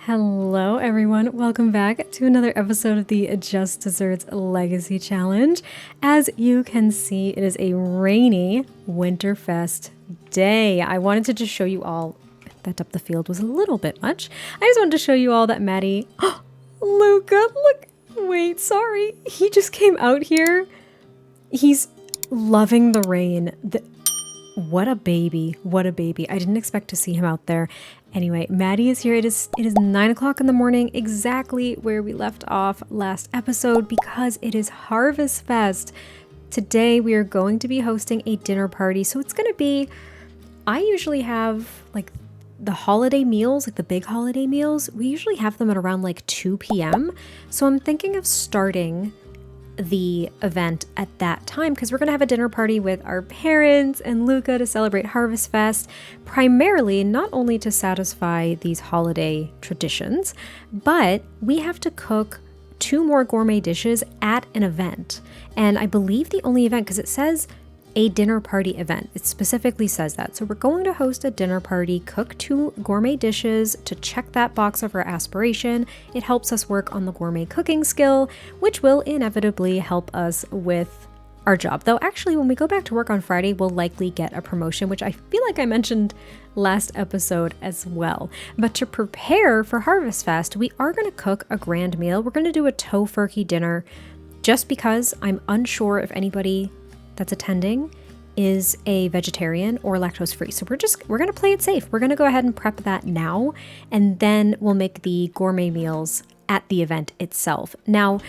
Hello everyone, welcome back to another episode of the Just Desserts Legacy Challenge. As you can see, it is a rainy Winterfest day. I wanted to just show you all, that up the field was a little bit much. I just wanted to show you all that Maddie, Luca, look, wait, sorry. He just came out here. He's loving the rain. What a baby. What a baby. I didn't expect to see him out there. Anyway, Maddie is here. It is 9 o'clock in the morning, exactly where we left off last episode, because it is Harvestfest. Today we are going to be hosting a dinner party. So it's going to be, I usually have like the holiday meals, like the big holiday meals. We usually have them at around like 2 p.m. So I'm thinking of starting the event at that time because we're going to have a dinner party with our parents and Luca to celebrate Harvestfest, primarily not only to satisfy these holiday traditions, but we have to cook 2 more gourmet dishes at an event. And I believe the only event, because it says a dinner party event, it specifically says that. So we're going to host a dinner party, cook 2 gourmet dishes to check that box of our aspiration. It helps us work on the gourmet cooking skill, which will inevitably help us with our job. Though actually, when we go back to work on Friday, we'll likely get a promotion, which I feel like I mentioned last episode as well. But to prepare for Harvestfest, we are going to cook a grand meal. We're going to do a tofurkey dinner just because I'm unsure if anybody that's attending is a vegetarian or lactose free. So we're going to play it safe. We're going to go ahead and prep that now, and then we'll make the gourmet meals at the event itself. Now,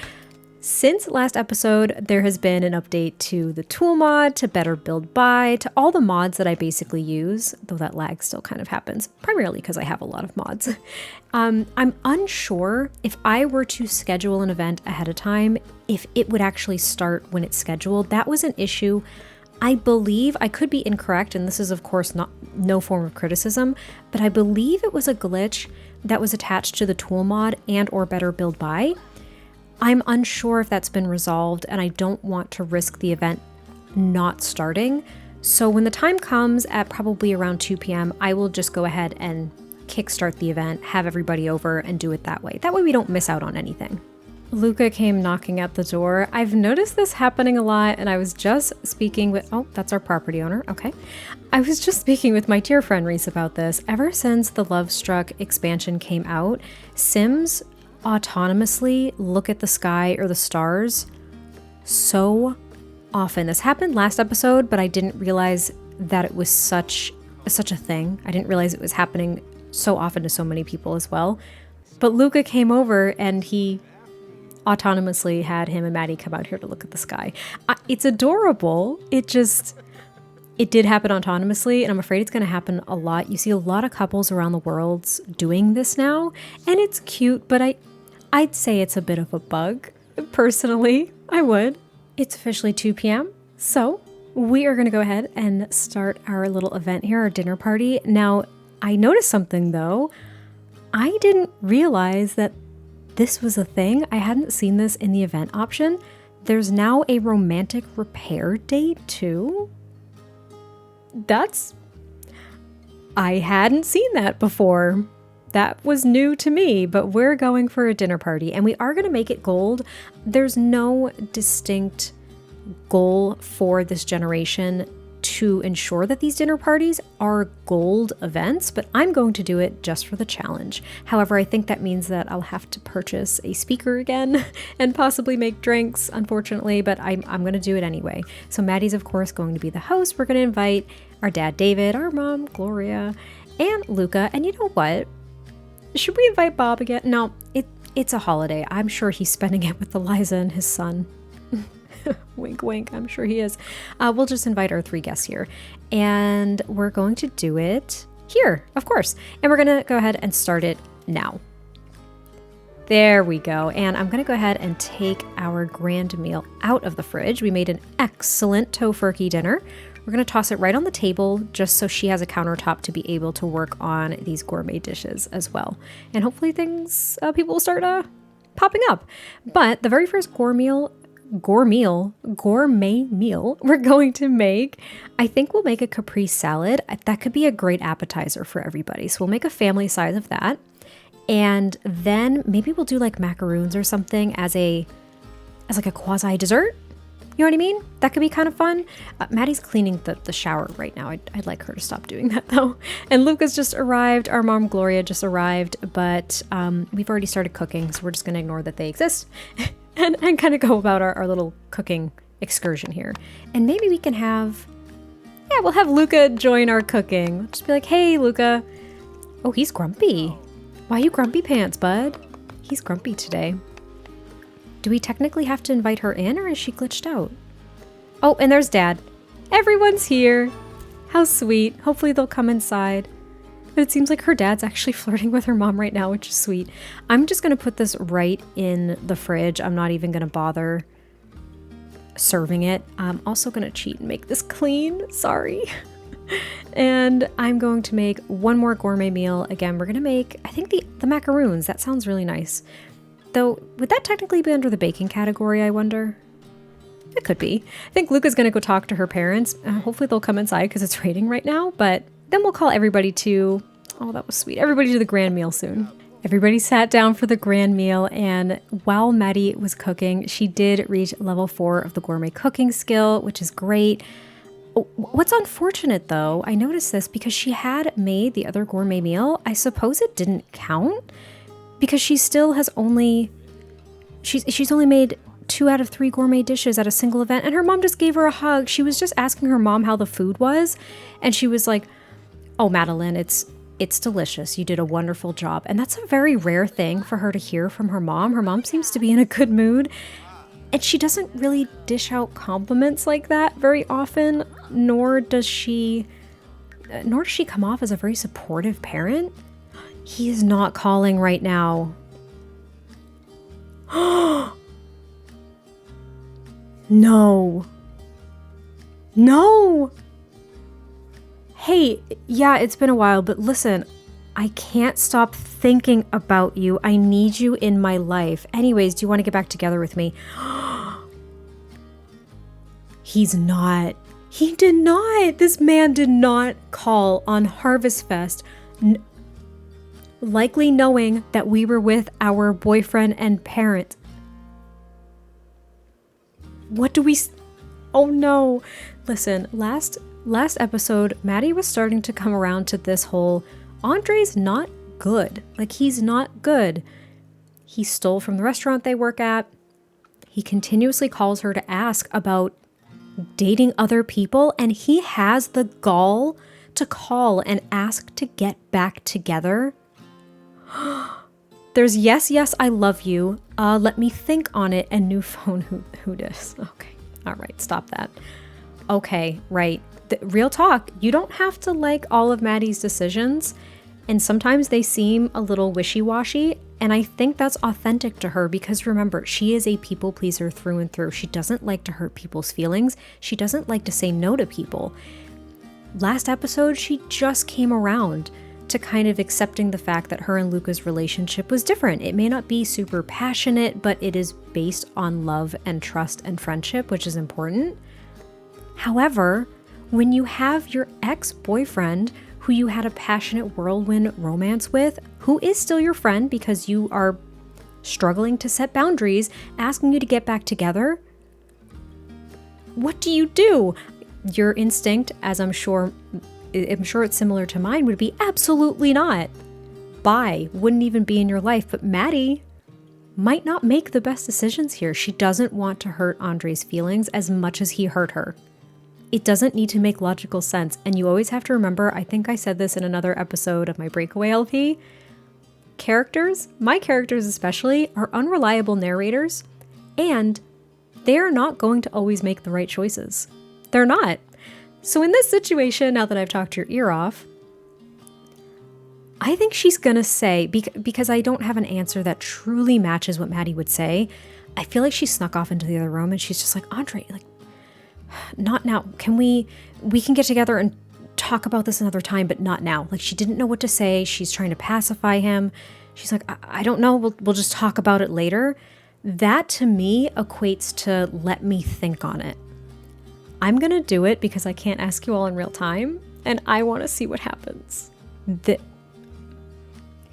since last episode, there has been an update to the tool mod, to better build by, to all the mods that I basically use, though that lag still kind of happens, primarily because I have a lot of mods. I'm unsure if I were to schedule an event ahead of time, if it would actually start when it's scheduled. That was an issue. I believe, I could be incorrect, and this is of course no form of criticism, but I believe it was a glitch that was attached to the tool mod and or better build by. I'm unsure if that's been resolved, and I don't want to risk the event not starting. So when the time comes at probably around 2 p.m., I will just go ahead and kickstart the event, have everybody over, and do it that way. That way we don't miss out on anything. Luca came knocking at the door. I've noticed this happening a lot, and I was just speaking with, oh, that's our property owner, okay. I was just speaking with my dear friend Reese about this. Ever since the Love Struck expansion came out, Sims autonomously look at the sky or the stars so often. This happened last episode, but I didn't realize that it was such a thing. I didn't realize it was happening so often to so many people as well. But Luca came over and he autonomously had him and Maddie come out here to look at the sky. It's adorable. It did happen autonomously, and I'm afraid it's going to happen a lot. You see a lot of couples around the world doing this now, and it's cute, but I'd say it's a bit of a bug. Personally, I would. It's officially 2 p.m., so we are going to go ahead and start our little event here, our dinner party. Now, I noticed something though. I didn't realize that this was a thing. I hadn't seen this in the event option. There's now a romantic repair date too. I hadn't seen that before. That was new to me, but we're going for a dinner party and we are going to make it gold. There's no distinct goal for this generation to ensure that these dinner parties are gold events, but I'm going to do it just for the challenge. However, I think that means that I'll have to purchase a speaker again and possibly make drinks, unfortunately, but I'm going to do it anyway. So Maddie's, of course, going to be the host. We're going to invite our dad, David, our mom, Gloria, and Luca. And you know what? Should we invite Bob again? No, it's a holiday. I'm sure he's spending it with Eliza and his son. Wink, wink. I'm sure he is. We'll just invite our 3 guests here. And we're going to do it here, of course. And we're going to go ahead and start it now. There we go. And I'm going to go ahead and take our grand meal out of the fridge. We made an excellent tofurkey dinner. We're going to toss it right on the table just so she has a countertop to be able to work on these gourmet dishes as well. And hopefully people will start popping up. But the very first gourmet meal we're going to make, I think we'll make a caprese salad. That could be a great appetizer for everybody. So we'll make a family size of that. And then maybe we'll do like macaroons or something as like a quasi dessert. You know what I mean? That could be kind of fun. Maddie's cleaning the shower right now. I'd like her to stop doing that though. And Luca's just arrived. Our mom Gloria just arrived, but we've already started cooking, so we're just gonna ignore that they exist and kind of go about our little cooking excursion here. And maybe we can we'll have Luca join our cooking. We'll just be like, hey Luca. Oh, he's grumpy. Why you grumpy pants, bud? He's grumpy today. Do we technically have to invite her in, or is she glitched out? Oh, and there's Dad. Everyone's here. How sweet. Hopefully they'll come inside. But it seems like her dad's actually flirting with her mom right now, which is sweet. I'm just going to put this right in the fridge. I'm not even going to bother serving it. I'm also going to cheat and make this clean. Sorry. And I'm going to make one more gourmet meal. Again, we're going to make, I think, the macaroons. That sounds really nice. Though, would that technically be under the baking category, I wonder? It could be. I think Luca's going to go talk to her parents. Hopefully they'll come inside because it's raining right now. But then we'll call everybody to, oh, that was sweet. Everybody to the grand meal soon. Everybody sat down for the grand meal. And while Maddie was cooking, she did reach level 4 of the gourmet cooking skill, which is great. What's unfortunate, though, I noticed this because she had made the other gourmet meal. I suppose it didn't count. Because she still has she's only made 2 out of 3 gourmet dishes at a single event, and her mom just gave her a hug. She was just asking her mom how the food was, and she was like, "Oh, Madeline, it's delicious. You did a wonderful job." And that's a very rare thing for her to hear from her mom. Her mom seems to be in a good mood, and she doesn't really dish out compliments like that very often, nor does she come off as a very supportive parent. He is not calling right now. No. No. Hey, yeah, it's been a while, but listen, I can't stop thinking about you. I need you in my life. Anyways, do you want to get back together with me? He's not. He did not. This man did not call on Harvestfest. Likely knowing that we were with our boyfriend and parent. What do we... Oh no. Listen, last episode, Maddie was starting to come around to this whole, Andre's not good. Like, he's not good. He stole from the restaurant they work at. He continuously calls her to ask about dating other people, and he has the gall to call and ask to get back together. There's yes, I love you. Let me think on it, and new phone, who dis? Okay, all right, stop that. Okay, right. Real talk, you don't have to like all of Maddie's decisions, and sometimes they seem a little wishy-washy, and I think that's authentic to her because remember, she is a people pleaser through and through. She doesn't like to hurt people's feelings. She doesn't like to say no to people. Last episode, she just came around to kind of accepting the fact that her and Luca's relationship was different. It may not be super passionate, but it is based on love and trust and friendship, which is important. However, when you have your ex-boyfriend who you had a passionate whirlwind romance with, who is still your friend because you are struggling to set boundaries, asking you to get back together, what do you do? Your instinct, as I'm sure it's similar to mine, would be absolutely not. Bye. Wouldn't even be in your life. But Maddie might not make the best decisions here. She doesn't want to hurt Andre's feelings as much as he hurt her. It doesn't need to make logical sense. And you always have to remember, I think I said this in another episode of my Breakaway LP, my characters especially, are unreliable narrators, and they're not going to always make the right choices. They're not. So in this situation, now that I've talked your ear off, I think she's gonna say, because I don't have an answer that truly matches what Maddie would say, I feel like she snuck off into the other room and she's just like, Andre, like, not now. We can get together and talk about this another time, but not now. Like, she didn't know what to say. She's trying to pacify him. She's like, I don't know. We'll just talk about it later. That to me equates to let me think on it. I'm going to do it because I can't ask you all in real time, and I want to see what happens.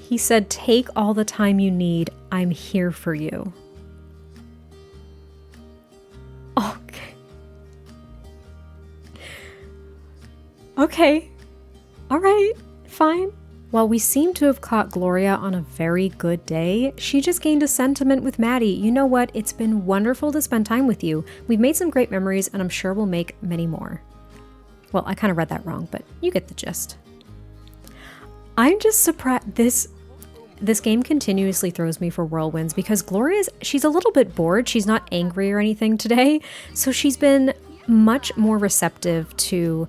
He said, "Take all the time you need. I'm here for you." Okay. Okay. All right. Fine. While we seem to have caught Gloria on a very good day, she just gained a sentiment with Maddie. You know what? It's been wonderful to spend time with you. We've made some great memories, and I'm sure we'll make many more. Well, I kind of read that wrong, but you get the gist. I'm just surprised. This game continuously throws me for whirlwinds because she's a little bit bored. She's not angry or anything today. So she's been much more receptive to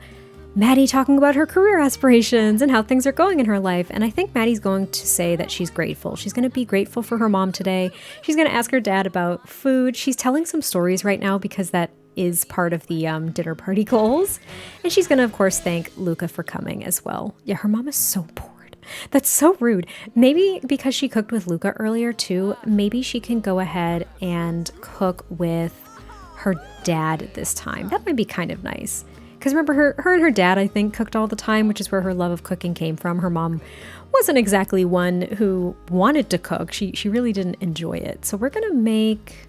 Maddie talking about her career aspirations and how things are going in her life. And I think Maddie's going to say that she's grateful. She's going to be grateful for her mom today. She's going to ask her dad about food. She's telling some stories right now because that is part of the dinner party goals. And she's going to, of course, thank Luca for coming as well. Yeah, her mom is so bored. That's so rude. Maybe because she cooked with Luca earlier too, maybe she can go ahead and cook with her dad this time. That might be kind of nice. Because remember, her and her dad, I think, cooked all the time, which is where her love of cooking came from. Her mom wasn't exactly one who wanted to cook. She really didn't enjoy it. So we're going to make...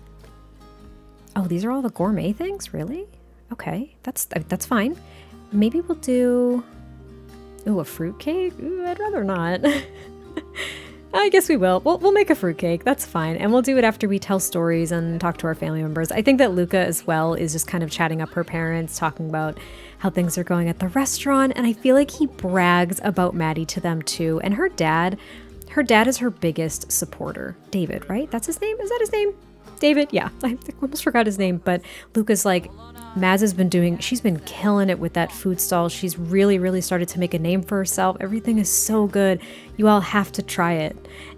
Oh, these are all the gourmet things? Really? Okay, that's fine. Maybe we'll do... Ooh, a fruitcake? Ooh, I'd rather not. I guess we will. We'll make a fruitcake. That's fine. And we'll do it after we tell stories and talk to our family members. I think that Luca as well is just kind of chatting up her parents, talking about how things are going at the restaurant. And I feel like he brags about Maddie to them too. And her dad is her biggest supporter. David, right? That's his name? Is that his name? David? Yeah. I almost forgot his name. But Luca's like, Maz has been she's been killing it with that food stall. She's really, really started to make a name for herself. Everything is so good. You all have to try it.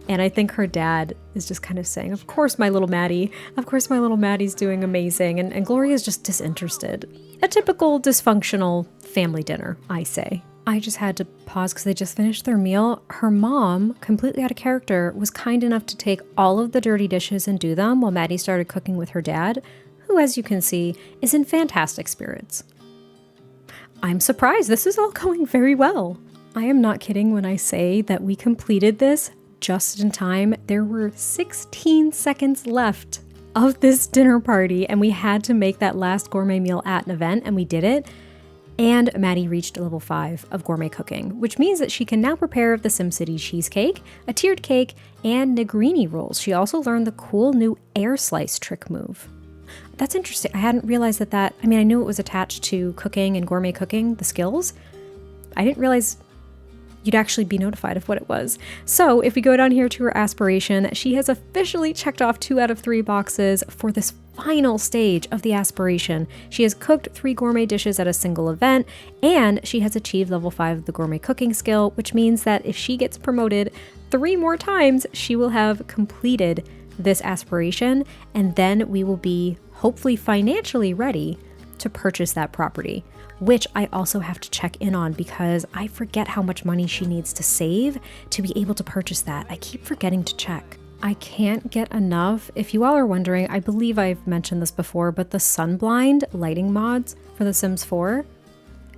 And I think her dad is just kind of saying, of course, my little Maddie. Of course, my little Maddie's doing amazing. And Gloria's just disinterested. A typical dysfunctional family dinner, I say. I just had to pause because they just finished their meal. Her mom, completely out of character, was kind enough to take all of the dirty dishes and do them while Maddie started cooking with her dad, who, as you can see, is in fantastic spirits. I'm surprised. This is all going very well. I am not kidding when I say that we completed this just in time. There were 16 seconds left of this dinner party, and we had to make that last gourmet meal at an event, and we did it. And Maddie reached level 5 of gourmet cooking, which means that she can now prepare the SimCity cheesecake, a tiered cake, and negrini rolls. She also learned the cool new air slice trick move. That's interesting. I hadn't realized that I knew it was attached to cooking and gourmet cooking, the skills. I didn't realize you'd actually be notified of what it was. So if we go down here to her aspiration, she has officially checked off 2 out of 3 boxes for this final stage of the aspiration. She has cooked 3 gourmet dishes at a single event, and she has achieved level 5 of the gourmet cooking skill, which means that if she gets promoted 3 more times, she will have completed this aspiration, and then we will be hopefully financially ready to purchase that property, which I also have to check in on because I forget how much money she needs to save to be able to purchase that. I keep forgetting to check. I can't get enough. If you all are wondering, I believe I've mentioned this before, but the Sunblind lighting mods for The Sims 4,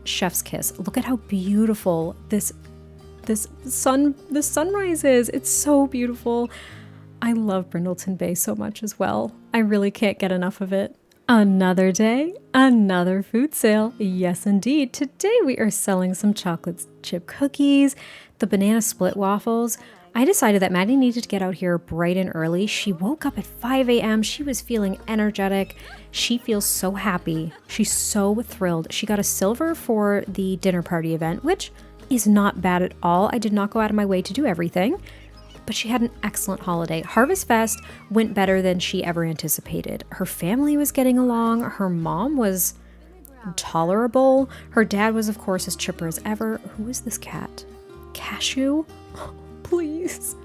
chef's kiss. Look at how beautiful this sunrise is. It's so beautiful. I love Brindleton Bay so much as well. I really can't get enough of it. Another day, another food sale. Yes, indeed. Today we are selling some chocolate chip cookies, the banana split waffles. I decided that Maddie needed to get out here bright and early. She woke up at 5 a.m. She was feeling energetic. She feels so happy. She's so thrilled. She got a silver for the dinner party event, which is not bad at all. I did not go out of my way to do everything, but she had an excellent holiday. Harvestfest went better than she ever anticipated. Her family was getting along. Her mom was tolerable. Her dad was, of course, as chipper as ever. Who is this cat? Cashew? Please.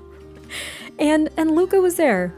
And Luca was there.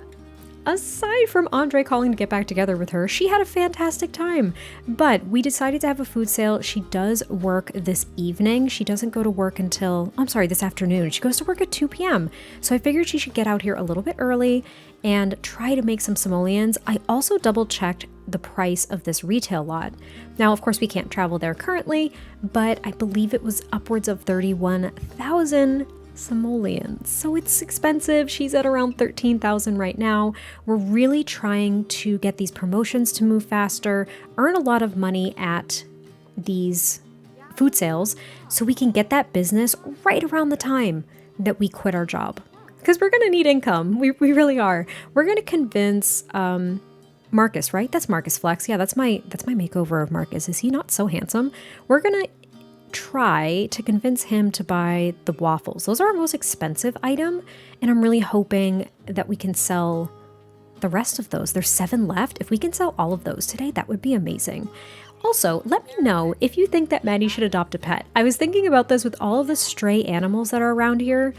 Aside from Andre calling to get back together with her, she had a fantastic time. But we decided to have a food sale. She does work this evening. She doesn't go to work until, this afternoon. She goes to work at 2 p.m. So I figured she should get out here a little bit early and try to make some simoleons. I also double checked the price of this retail lot. Now, of course, we can't travel there currently, but I believe it was upwards of 31,000 simoleons. So it's expensive. She's at around 13,000 right now. We're really trying to get these promotions to move faster, earn a lot of money at these food sales so we can get that business right around the time that we quit our job. Because we're going to need income. We really are. We're going to convince Marcus, right? That's Marcus Flex. Yeah, that's my makeover of Marcus. Is he not so handsome? We're going to try to convince him to buy the waffles. Those are our most expensive item, and I'm really hoping that we can sell the rest of those. There's 7 left. If we can sell all of those today, that would be amazing. Also, let me know if you think that Maddie should adopt a pet. I was thinking about this with all of the stray animals that are around here.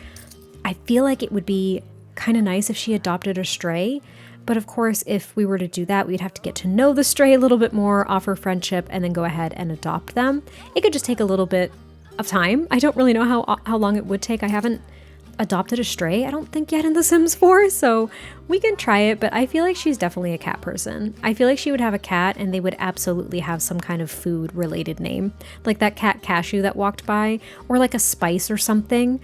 I feel like it would be kind of nice if she adopted a stray. But of course, if we were to do that, we'd have to get to know the stray a little bit more, offer friendship, and then go ahead and adopt them. It could just take a little bit of time. I don't really know how long it would take. I haven't adopted a stray, I don't think, yet in The Sims 4, so we can try it, but I feel like she's definitely a cat person. I feel like she would have a cat and they would absolutely have some kind of food-related name. Like that cat Cashew that walked by, or like a spice or something.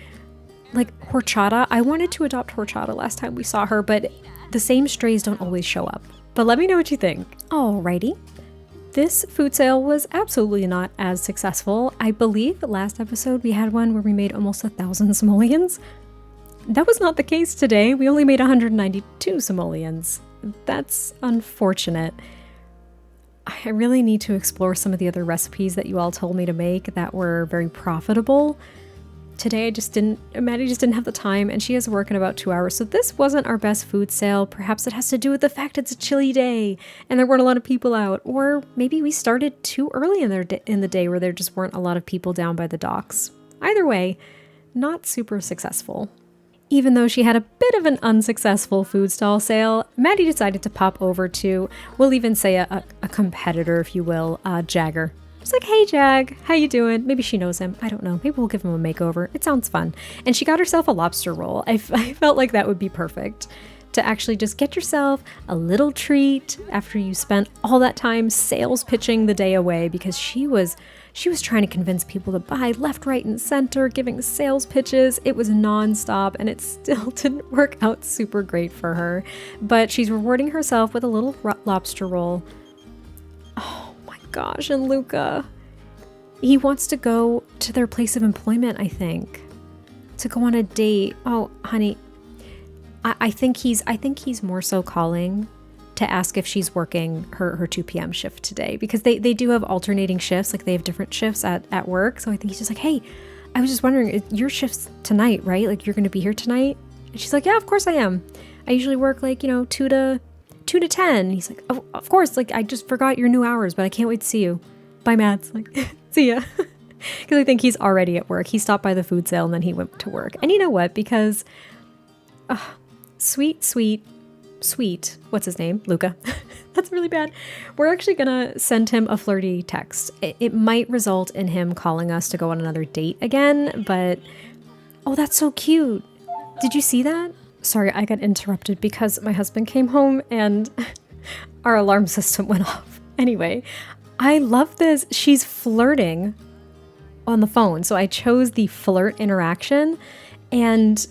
Like Horchata. I wanted to adopt Horchata last time we saw her, but the same strays don't always show up. But let me know what you think. Alrighty. This food sale was absolutely not as successful. I believe last episode we had one where we made almost 1,000 simoleons. That was not the case today. We only made 192 simoleons. That's unfortunate. I really need to explore some of the other recipes that you all told me to make that were very profitable. Today Maddie just didn't have the time, and she has work in about 2 hours, so this wasn't our best food sale. Perhaps it has to do with the fact it's a chilly day and there weren't a lot of people out, or maybe we started too early in the day where there just weren't a lot of people down by the docks. Either way, not super successful. Even though she had a bit of an unsuccessful food stall sale, Maddie decided to pop over to, we'll even say a competitor, if you will, Jagger. It's like, hey Jag, how you doing? Maybe she knows him. I don't know. Maybe we'll give him a makeover. It sounds fun. And she got herself a lobster roll. I felt like that would be perfect to actually just get yourself a little treat after you spent all that time sales pitching the day away, because she was trying to convince people to buy left, right, and center, giving sales pitches. It was nonstop, and it still didn't work out super great for her. But she's rewarding herself with a little lobster roll. Oh my gosh, and Luca, he wants to go to their place of employment, I think, to go on a date. Oh, honey, I think he's more so calling to ask if she's working her 2 p.m. shift today, because they do have alternating shifts. Like they have different shifts at work. So I think he's just like, hey, I was just wondering, your shift's tonight, right? Like you're going to be here tonight? And she's like, yeah, of course I am. I usually work like, 2 to 10. And he's like, oh, of course. Like I just forgot your new hours, but I can't wait to see you. Bye, Mads. Like, see ya. Because I think he's already at work. He stopped by the food sale and then he went to work. And you know what? Because sweet, what's his name? Luca. That's really bad. We're actually gonna send him a flirty text. It might result in him calling us to go on another date again, but oh, that's so cute. Did you see that? Sorry, I got interrupted because my husband came home and our alarm system went off. Anyway, I love this. She's flirting on the phone. So I chose the flirt interaction, and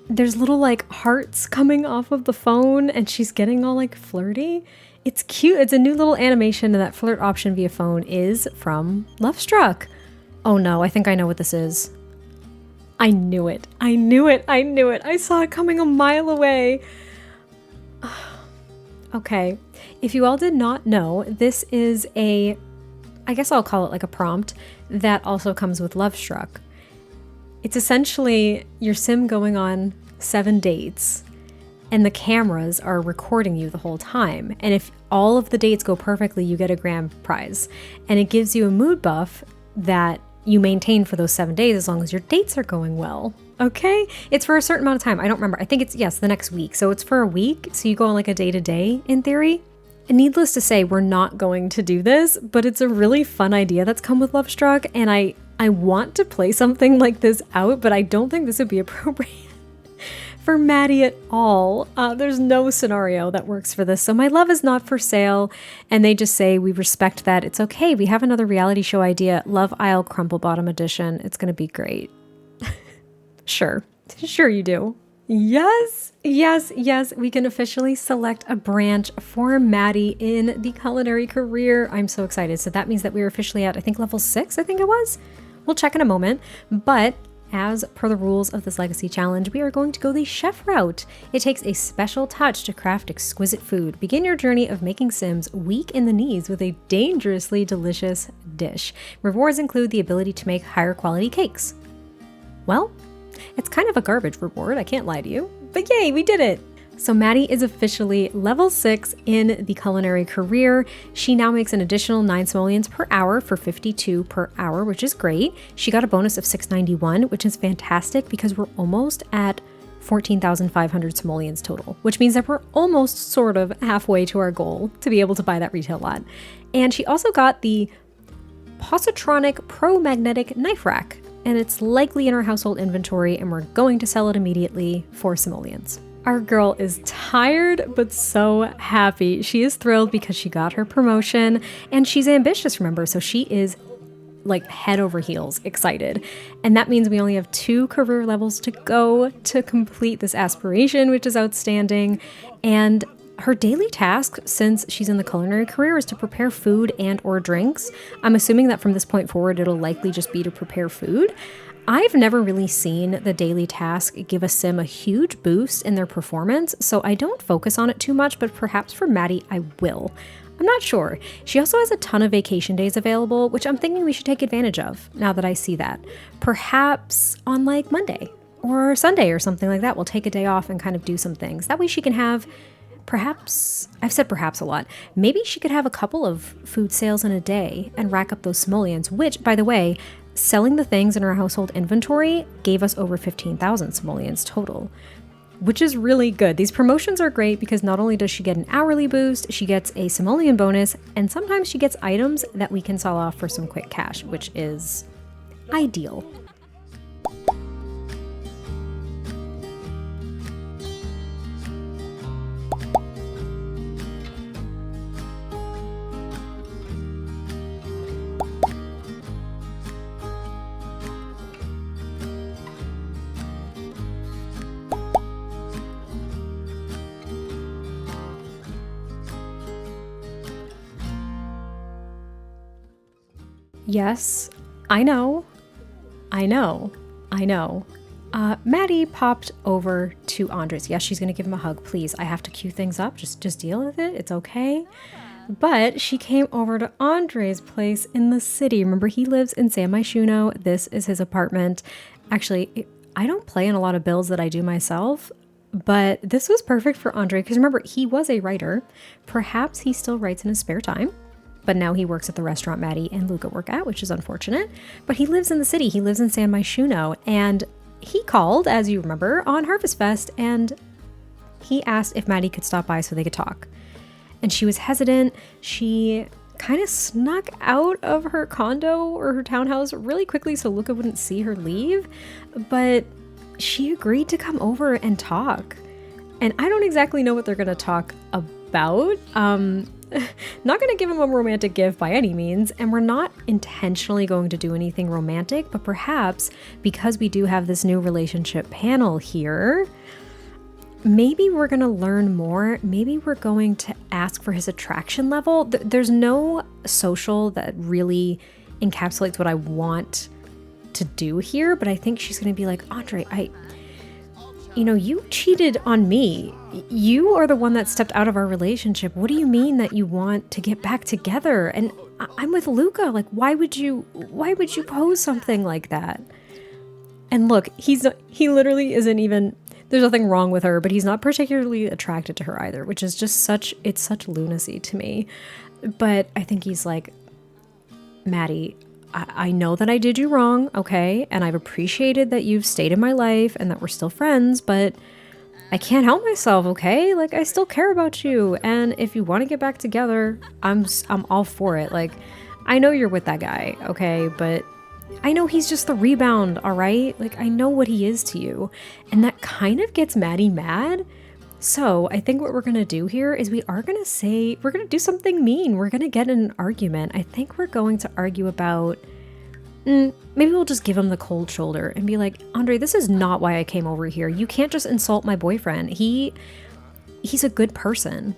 there's little like hearts coming off of the phone and she's getting all like flirty. It's cute. It's a new little animation, and that flirt option via phone is from Love Struck. Oh no, I think I know what this is. I knew it. I saw it coming a mile away. Okay. If you all did not know, this is I guess I'll call it like a prompt that also comes with Love Struck. It's essentially your sim going on 7 dates, and the cameras are recording you the whole time. And if all of the dates go perfectly, you get a grand prize. And it gives you a mood buff that you maintain for those 7 days as long as your dates are going well. Okay? It's for a certain amount of time. I don't remember. I think it's, yes, the next week. So it's for a week. So you go on like a day-to-day in theory. And needless to say, we're not going to do this, but it's a really fun idea that's come with Love Struck. And I want to play something like this out, but I don't think this would be appropriate for Maddie at all. There's no scenario that works for this. So my love is not for sale. And they just say, we respect that. It's okay. We have another reality show idea, Love Isle Crumple Bottom Edition. It's going to be great. Sure. Sure you do. Yes, yes, yes. We can officially select a branch for Maddie in the culinary career. I'm so excited. So that means that we're officially at, I think, level 6, I think it was. We'll check in a moment. But as per the rules of this legacy challenge, we are going to go the chef route. It takes a special touch to craft exquisite food. Begin your journey of making Sims weak in the knees with a dangerously delicious dish. Rewards include the ability to make higher quality cakes. Well, it's kind of a garbage reward, I can't lie to you, but yay, we did it! So Maddie is officially level 6 in the culinary career. She now makes an additional 9 simoleons per hour for 52 per hour, which is great. She got a bonus of 691, which is fantastic because we're almost at 14,500 simoleons total, which means that we're almost sort of halfway to our goal to be able to buy that retail lot. And she also got the Positronic Pro Magnetic Knife Rack, and it's likely in our household inventory, and we're going to sell it immediately for simoleons. Our girl is tired, but so happy. She is thrilled because she got her promotion, and she's ambitious, remember, so she is like head over heels excited. And that means we only have 2 career levels to go to complete this aspiration, which is outstanding. And her daily task, since she's in the culinary career, is to prepare food and or drinks. I'm assuming that from this point forward, it'll likely just be to prepare food. I've never really seen the daily task give a sim a huge boost in their performance, so I don't focus on it too much, but perhaps for Maddie, I will. I'm not sure. She also has a ton of vacation days available, which I'm thinking we should take advantage of now that I see that. Perhaps on like Monday or Sunday or something like that, we'll take a day off and kind of do some things. That way she can have perhaps, I've said perhaps a lot, maybe she could have a couple of food sales in a day and rack up those simoleons, which, by the way, selling the things in our household inventory gave us over 15,000 simoleons total, which is really good. These promotions are great because not only does she get an hourly boost, she gets a simoleon bonus, and sometimes she gets items that we can sell off for some quick cash, which is ideal. Yes, I know. Maddie popped over to Andres. Yes, she's going to give him a hug. Please, I have to cue things up. Just deal with it. It's okay. But she came over to Andre's place in the city. Remember, he lives in San Myshuno. This is his apartment. Actually, I don't play in a lot of builds that I do myself, but this was perfect for Andre because remember, he was a writer. Perhaps he still writes in his spare time. But now he works at the restaurant Maddie and Luca work at, which is unfortunate. But he lives in the city. He lives in San Myshuno. And he called, as you remember, on Harvestfest. And he asked if Maddie could stop by so they could talk. And she was hesitant. She kind of snuck out of her condo or her townhouse really quickly so Luca wouldn't see her leave. But she agreed to come over and talk. And I don't exactly know what they're going to talk about. Not going to give him a romantic gift by any means, and we're not intentionally going to do anything romantic, but perhaps because we do have this new relationship panel here, maybe we're going to learn more. Maybe we're going to ask for his attraction level. There's no social that really encapsulates what I want to do here, but I think she's going to be like, Andre, you cheated on me. You are the one that stepped out of our relationship. What do you mean that you want to get back together? And I'm with Luca. Like, why would you pose something like that? And look, he literally isn't even, there's nothing wrong with her, but he's not particularly attracted to her either, which is just such lunacy to me. But I think he's like, Maddie, I know that I did you wrong, okay? And I've appreciated that you've stayed in my life and that we're still friends, but I can't help myself, okay? Like, I still care about you. And if you want to get back together, I'm all for it. Like, I know you're with that guy, okay? But I know he's just the rebound, all right? Like, I know what he is to you. And that kind of gets Maddie mad. So I think what we're going to do here is we're going to do something mean. We're going to get in an argument. I think we're going to argue about maybe we'll just give him the cold shoulder and be like, Andre, this is not why I came over here. You can't just insult my boyfriend. He's a good person.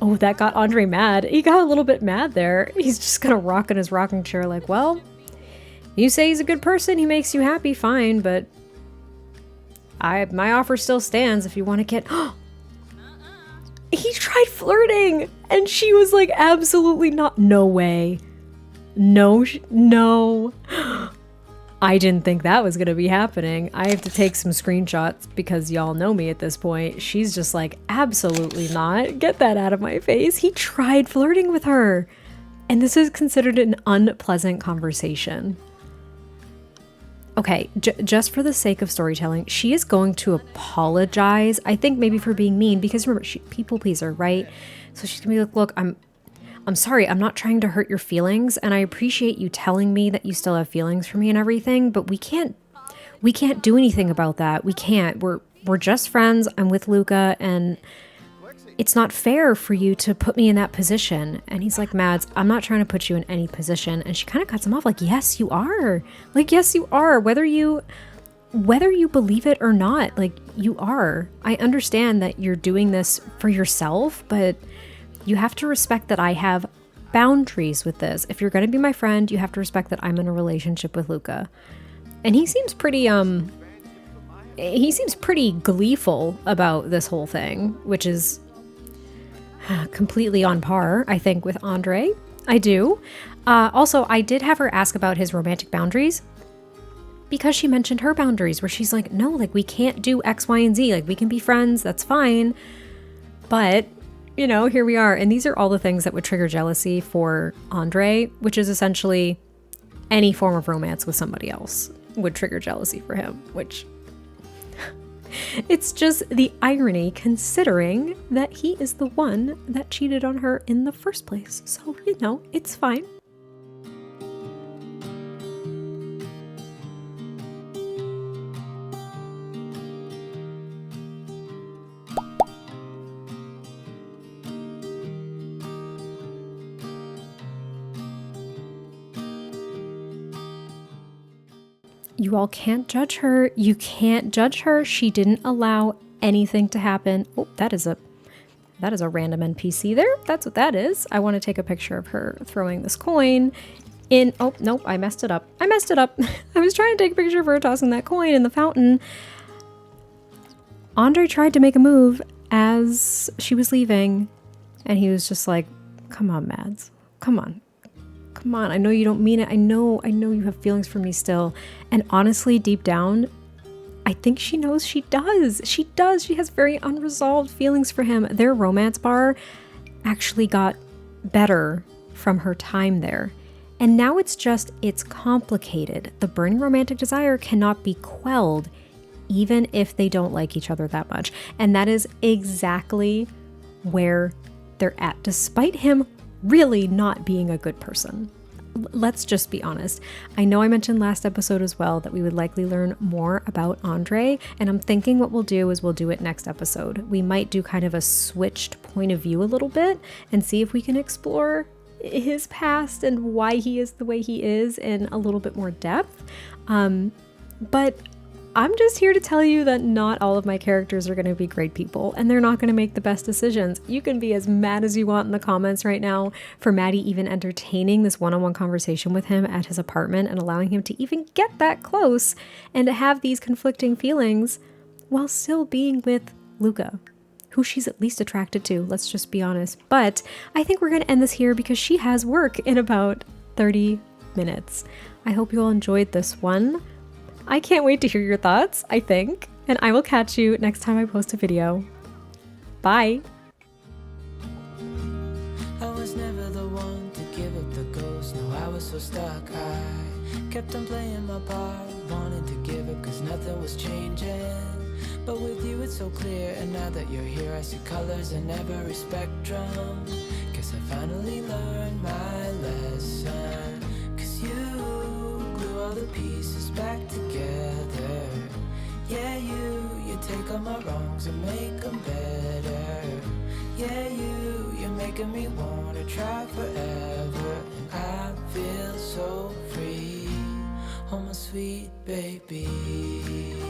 Oh, that got Andre mad. He got a little bit mad there. He's just kind of rocking his rocking chair like, well, you say he's a good person, he makes you happy, fine, but my offer still stands if you want to get... He tried flirting, and she was like, absolutely not. No way. No. I didn't think that was going to be happening. I have to take some screenshots because y'all know me at this point. She's just like, absolutely not. Get that out of my face. He tried flirting with her. And this is considered an unpleasant conversation. Okay, just for the sake of storytelling, she is going to apologize. I think maybe for being mean, because remember, she people pleaser, right? So she's gonna be like, look, I'm sorry, I'm not trying to hurt your feelings, and I appreciate you telling me that you still have feelings for me and everything, but we can't do anything about that. We can't. We're just friends. I'm with Luca, and it's not fair for you to put me in that position. And he's like, Mads, I'm not trying to put you in any position. And she kind of cuts him off like, yes, you are. Like, yes, you are. Whether you believe it or not, like, you are. I understand that you're doing this for yourself, but you have to respect that I have boundaries with this. If you're going to be my friend, you have to respect that I'm in a relationship with Luca. And he seems pretty gleeful about this whole thing, which is completely on par, I think, with Andre. I do. Also, I did have her ask about his romantic boundaries because she mentioned her boundaries where she's like, no, like, we can't do X, Y, and Z. Like, we can be friends. That's fine. But, you know, here we are. And these are all the things that would trigger jealousy for Andre, which is essentially any form of romance with somebody else would trigger jealousy for him, which... It's just the irony, considering that he is the one that cheated on her in the first place. So, you know, it's fine. You all can't judge her. You can't judge her. She didn't allow anything to happen. Oh, that is a random NPC there. That's what that is. I want to take a picture of her throwing this coin in. Oh, nope, I messed it up. I was trying to take a picture of her tossing that coin in the fountain. Andre tried to make a move as she was leaving, and he was just like, come on, Mads. Come on. I know you don't mean it. I know you have feelings for me still. And honestly, deep down, I think she knows she does. She does. She has very unresolved feelings for him. Their romance bar actually got better from her time there. And now it's complicated. The burning romantic desire cannot be quelled, even if they don't like each other that much. And that is exactly where they're at, despite him really not being a good person. Let's just be honest. I know I mentioned last episode as well that we would likely learn more about Andre, and I'm thinking what we'll do is we'll do it next episode. We might do kind of a switched point of view a little bit and see if we can explore his past and why he is the way he is in a little bit more depth. But I'm just here to tell you that not all of my characters are going to be great people, and they're not going to make the best decisions. You can be as mad as you want in the comments right now for Maddie even entertaining this one-on-one conversation with him at his apartment and allowing him to even get that close and to have these conflicting feelings while still being with Luca, who she's at least attracted to, let's just be honest. But I think we're going to end this here because she has work in about 30 minutes. I hope you all enjoyed this one. I can't wait to hear your thoughts, I think, and I will catch you next time I post a video. Bye! I was never the one to give up the ghost. No, I was so stuck. I kept on playing my part, wanted to give up cause nothing was changing. But with you it's so clear, and now that you're here I see colors in every spectrum. Guess I finally learned my lesson. Cause you glue all the pieces back together. Yeah, you take all my wrongs and make them better. Yeah, you're making me wanna try forever. And I feel so free. oh my sweet baby.